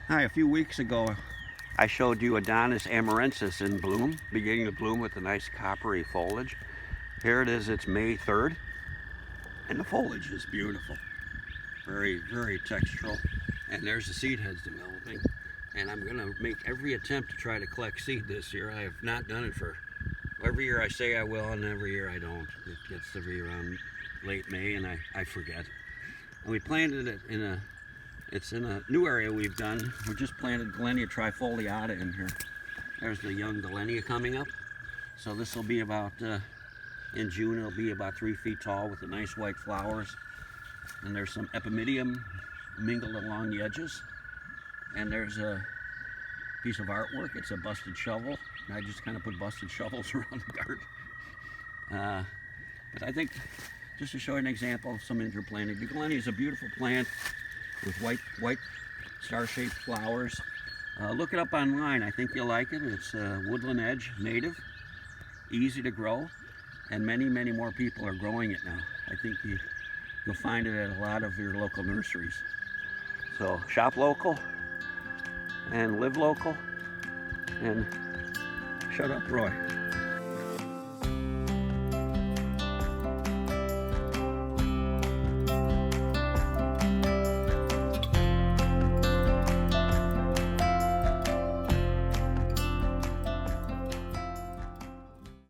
Hi, a few weeks ago I showed you Adonis amurensis in bloom, beginning to bloom with a nice coppery foliage. Here it is, it's May 3rd, and the foliage is beautiful. Very, very textural. And there's the seed heads developing. And I'm gonna make every attempt to try to collect seed this year. I have not done it for, every year I say I will, and every year I don't. It gets to be around late May and I forget. And we planted it it's in a new area we've done. We just planted Gillenia trifoliata in here. There's the young Gillenia coming up. So this will be about, in June, it'll be about 3 feet tall with the nice white flowers. And there's some Epimedium mingled along the edges. And there's a piece of artwork. It's a busted shovel. And I just kind of put busted shovels around the garden. But I think, just to show you an example of some interplanting, the Gillenia is a beautiful plant with white star-shaped flowers. Look it up online. I think you'll like it. It's woodland edge, native, easy to grow, and many more people are growing it now. I think you'll find it at a lot of your local nurseries. So shop local and live local, and shut up, Roy.